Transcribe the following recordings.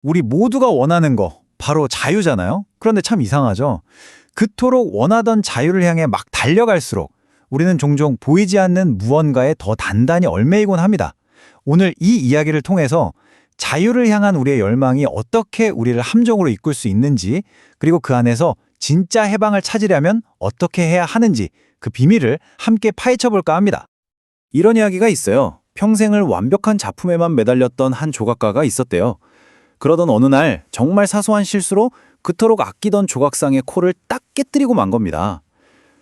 우리 모두가 원하는 거, 바로 자유잖아요? 그런데 참 이상하죠? 그토록 원하던 자유를 향해 막 달려갈수록 우리는 종종 보이지 않는 무언가에 더 단단히 얽매이곤 합니다. 오늘 이 이야기를 통해서 자유를 향한 우리의 열망이 어떻게 우리를 함정으로 이끌 수 있는지, 그리고 그 안에서 진짜 해방을 찾으려면 어떻게 해야 하는지 그 비밀을 함께 파헤쳐볼까 합니다. 이런 이야기가 있어요. 평생을 완벽한 작품에만 매달렸던 한 조각가가 있었대요. 그러던 어느 날 정말 사소한 실수로 그토록 아끼던 조각상의 코를 딱 깨뜨리고 만 겁니다.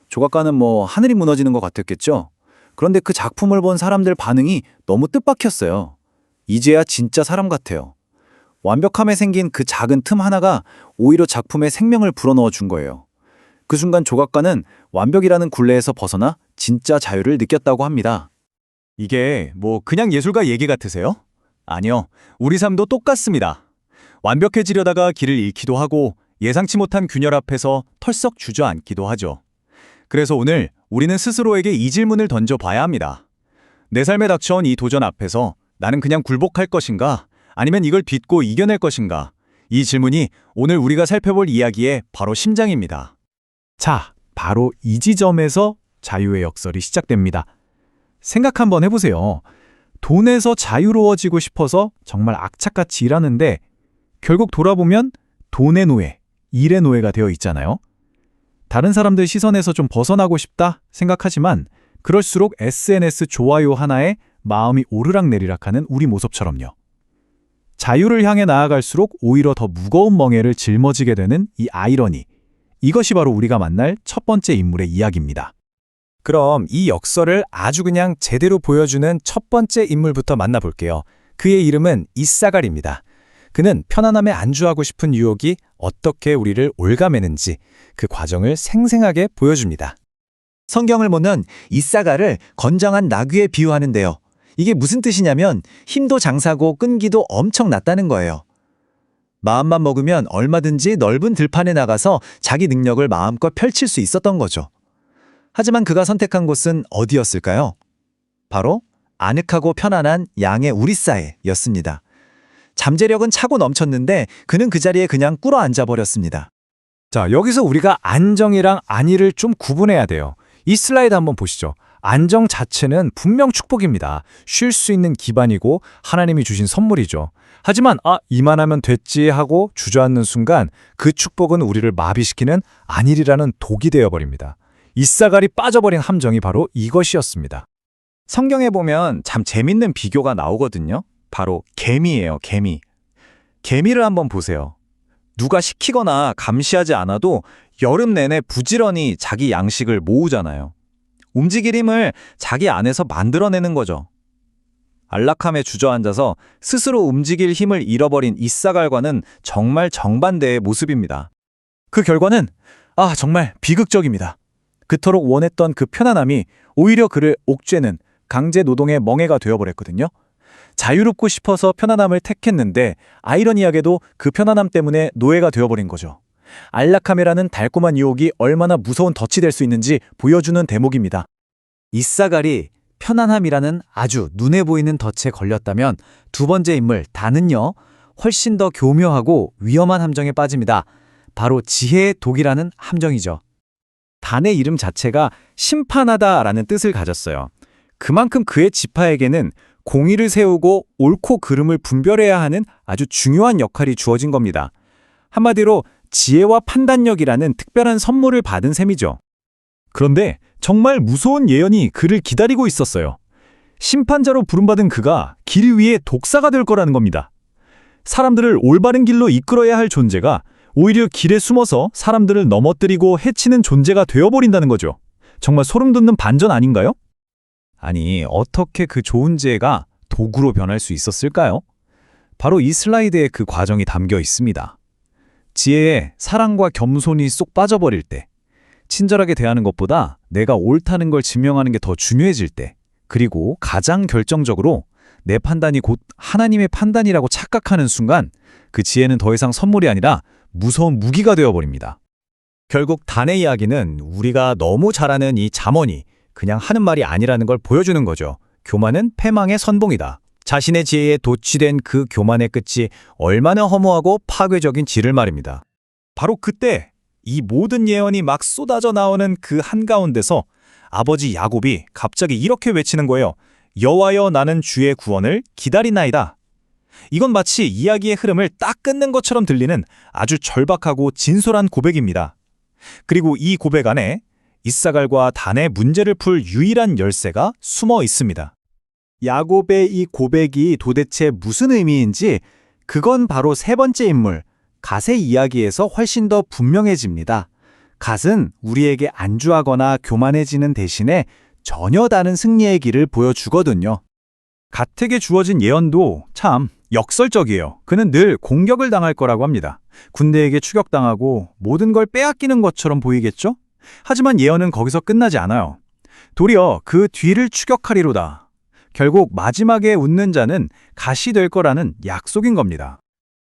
조각가는 하늘이 무너지는 것 같았겠죠. 그런데 그 작품을 본 사람들 반응이 너무 뜻밖이었어요. 이제야 진짜 사람 같아요. 완벽함에 생긴 그 작은 틈 하나가 오히려 작품에 생명을 불어넣어 준 거예요. 그 순간 조각가는 완벽이라는 굴레에서 벗어나 진짜 자유를 느꼈다고 합니다. 이게 그냥 예술가 얘기 같으세요? 아니요. 우리 삶도 똑같습니다. 완벽해지려다가 길을 잃기도 하고 예상치 못한 균열 앞에서 털썩 주저앉기도 하죠. 그래서 오늘 우리는 스스로에게 이 질문을 던져봐야 합니다. 내 삶에 닥쳐온 이 도전 앞에서 나는 그냥 굴복할 것인가? 아니면 이걸 딛고 이겨낼 것인가? 이 질문이 오늘 우리가 살펴볼 이야기의 바로 심장입니다. 자, 바로 이 지점에서 자유의 역설이 시작됩니다. 생각 한번 해보세요. 돈에서 자유로워지고 싶어서 정말 악착같이 일하는데 결국 돌아보면 돈의 노예, 일의 노예가 되어 있잖아요. 다른 사람들 시선에서 좀 벗어나고 싶다 생각하지만 그럴수록 SNS 좋아요 하나에 마음이 오르락내리락하는 우리 모습처럼요. 자유를 향해 나아갈수록 오히려 더 무거운 멍에를 짊어지게 되는 이 아이러니. 이것이 바로 우리가 만날 첫 번째 인물의 이야기입니다. 그럼 이 역설을 아주 그냥 제대로 보여주는 첫 번째 인물부터 만나볼게요. 그의 이름은 이사갈입니다. 그는 편안함에 안주하고 싶은 유혹이 어떻게 우리를 올가매는지 그 과정을 생생하게 보여줍니다. 성경을 보면 이사갈을 건장한 나귀에 비유하는데요. 이게 무슨 뜻이냐면 힘도 장사고 끈기도 엄청 낮다는 거예요. 마음만 먹으면 얼마든지 넓은 들판에 나가서 자기 능력을 마음껏 펼칠 수 있었던 거죠. 하지만 그가 선택한 곳은 어디였을까요? 바로 아늑하고 편안한 양의 우리싸에였습니다. 잠재력은 차고 넘쳤는데 그는 그 자리에 그냥 꿇어 앉아버렸습니다. 자, 여기서 우리가 안정이랑 안위를 좀 구분해야 돼요. 이 슬라이드 한번 보시죠. 안정 자체는 분명 축복입니다. 쉴 수 있는 기반이고 하나님이 주신 선물이죠. 하지만 이만하면 됐지 하고 주저앉는 순간 그 축복은 우리를 마비시키는 안일이라는 독이 되어버립니다. 이사갈이 빠져버린 함정이 바로 이것이었습니다. 성경에 보면 참 재밌는 비교가 나오거든요. 바로 개미예요, 개미. 개미를 한번 보세요. 누가 시키거나 감시하지 않아도 여름 내내 부지런히 자기 양식을 모으잖아요. 움직일 힘을 자기 안에서 만들어내는 거죠. 안락함에 주저앉아서 스스로 움직일 힘을 잃어버린 이사갈과는 정말 정반대의 모습입니다. 그 결과는 정말 비극적입니다. 그토록 원했던 그 편안함이 오히려 그를 옥죄는 강제 노동의 멍에가 되어버렸거든요. 자유롭고 싶어서 편안함을 택했는데 아이러니하게도 그 편안함 때문에 노예가 되어버린 거죠. 안락함이라는 달콤한 유혹이 얼마나 무서운 덫이 될 수 있는지 보여주는 대목입니다. 이사갈이 편안함이라는 아주 눈에 보이는 덫에 걸렸다면 두 번째 인물 단은요, 훨씬 더 교묘하고 위험한 함정에 빠집니다. 바로 지혜의 독이라는 함정이죠. 단의 이름 자체가 심판하다라는 뜻을 가졌어요. 그만큼 그의 지파에게는 공의를 세우고 옳고 그름을 분별해야 하는 아주 중요한 역할이 주어진 겁니다. 한마디로 지혜와 판단력이라는 특별한 선물을 받은 셈이죠. 그런데 정말 무서운 예언이 그를 기다리고 있었어요. 심판자로 부름받은 그가 길 위에 독사가 될 거라는 겁니다. 사람들을 올바른 길로 이끌어야 할 존재가 오히려 길에 숨어서 사람들을 넘어뜨리고 해치는 존재가 되어버린다는 거죠. 정말 소름 돋는 반전 아닌가요? 아니, 어떻게 그 좋은 지혜가 도구로 변할 수 있었을까요? 바로 이 슬라이드에 그 과정이 담겨 있습니다. 지혜에 사랑과 겸손이 쏙 빠져버릴 때, 친절하게 대하는 것보다 내가 옳다는 걸 증명하는 게 더 중요해질 때, 그리고 가장 결정적으로 내 판단이 곧 하나님의 판단이라고 착각하는 순간 그 지혜는 더 이상 선물이 아니라 무서운 무기가 되어버립니다. 결국 단의 이야기는 우리가 너무 잘 아는 이 잠언이 그냥 하는 말이 아니라는 걸 보여주는 거죠. 교만은 패망의 선봉이다. 자신의 지혜에 도취된 그 교만의 끝이 얼마나 허무하고 파괴적인 지를 말입니다. 바로 그때 이 모든 예언이 막 쏟아져 나오는 그 한가운데서 아버지 야곱이 갑자기 이렇게 외치는 거예요. 여호와여, 나는 주의 구원을 기다리나이다. 이건 마치 이야기의 흐름을 딱 끊는 것처럼 들리는 아주 절박하고 진솔한 고백입니다. 그리고 이 고백 안에 이사갈과 단의 문제를 풀 유일한 열쇠가 숨어 있습니다. 야곱의 이 고백이 도대체 무슨 의미인지 그건 바로 세 번째 인물, 갓의 이야기에서 훨씬 더 분명해집니다. 갓은 우리에게 안주하거나 교만해지는 대신에 전혀 다른 승리의 길을 보여주거든요. 갓에게 주어진 예언도 참 역설적이에요. 그는 늘 공격을 당할 거라고 합니다. 군대에게 추격당하고 모든 걸 빼앗기는 것처럼 보이겠죠? 하지만 예언은 거기서 끝나지 않아요. 도리어 그 뒤를 추격하리로다. 결국 마지막에 웃는 자는 갓이 될 거라는 약속인 겁니다.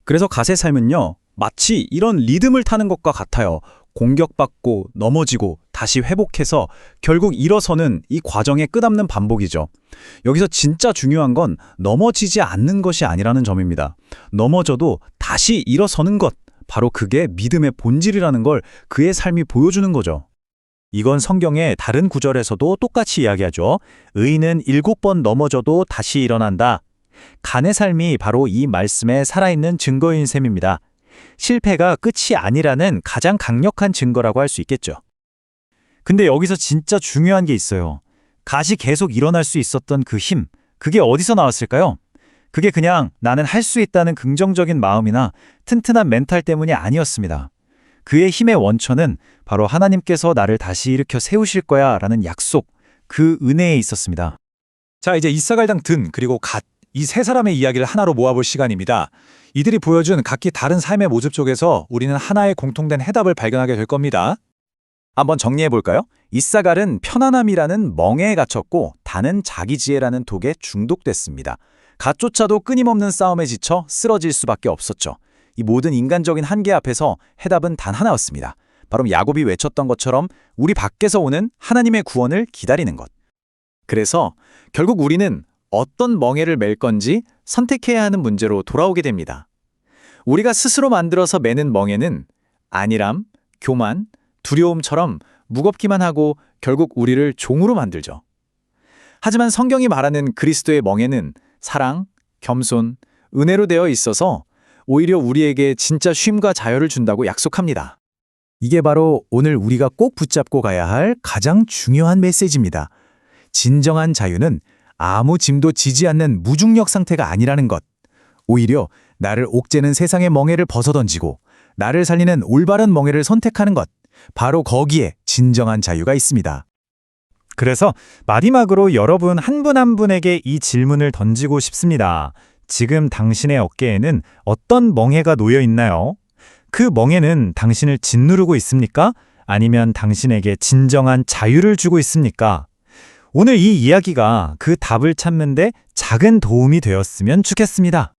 그래서 갓의 삶은요, 마치 이런 리듬을 타는 것과 같아요. 공격받고 넘어지고 다시 회복해서 결국 일어서는 이 과정의 끝없는 반복이죠. 여기서 진짜 중요한 건 넘어지지 않는 것이 아니라는 점입니다. 넘어져도 다시 일어서는 것, 바로 그게 믿음의 본질이라는 걸 그의 삶이 보여주는 거죠. 이건 성경의 다른 구절에서도 똑같이 이야기하죠. 의인은 7번 넘어져도 다시 일어난다. 간의 삶이 바로 이 말씀에 살아있는 증거인 셈입니다. 실패가 끝이 아니라는 가장 강력한 증거라고 할 수 있겠죠. 근데 여기서 진짜 중요한 게 있어요. 갓이 계속 일어날 수 있었던 그 힘, 그게 어디서 나왔을까요? 그게 그냥 나는 할 수 있다는 긍정적인 마음이나 튼튼한 멘탈 때문이 아니었습니다. 그의 힘의 원천은 바로 하나님께서 나를 다시 일으켜 세우실 거야 라는 약속, 그 은혜에 있었습니다. 자, 이제 이사갈당 든 그리고 갓, 이 세 사람의 이야기를 하나로 모아볼 시간입니다. 이들이 보여준 각기 다른 삶의 모습 속에서 우리는 하나의 공통된 해답을 발견하게 될 겁니다. 한번 정리해 볼까요? 이사갈은 편안함이라는 멍에에 갇혔고 단은 자기 지혜라는 독에 중독됐습니다. 갓조차도 끊임없는 싸움에 지쳐 쓰러질 수밖에 없었죠. 이 모든 인간적인 한계 앞에서 해답은 단 하나였습니다. 바로 야곱이 외쳤던 것처럼 우리 밖에서 오는 하나님의 구원을 기다리는 것. 그래서 결국 우리는 어떤 멍에를 맬 건지 선택해야 하는 문제로 돌아오게 됩니다. 우리가 스스로 만들어서 매는 멍에는 안일함, 교만, 두려움처럼 무겁기만 하고 결국 우리를 종으로 만들죠. 하지만 성경이 말하는 그리스도의 멍에는 사랑, 겸손, 은혜로 되어 있어서 오히려 우리에게 진짜 쉼과 자유를 준다고 약속합니다. 이게 바로 오늘 우리가 꼭 붙잡고 가야 할 가장 중요한 메시지입니다. 진정한 자유는 아무 짐도 지지 않는 무중력 상태가 아니라는 것. 오히려 나를 옥죄는 세상의 멍에를 벗어던지고 나를 살리는 올바른 멍에를 선택하는 것. 바로 거기에 진정한 자유가 있습니다. 그래서 마지막으로 여러분 한 분 한 분에게 이 질문을 던지고 싶습니다. 지금 당신의 어깨에는 어떤 멍에가 놓여 있나요? 그 멍에는 당신을 짓누르고 있습니까? 아니면 당신에게 진정한 자유를 주고 있습니까? 오늘 이 이야기가 그 답을 찾는데 작은 도움이 되었으면 좋겠습니다.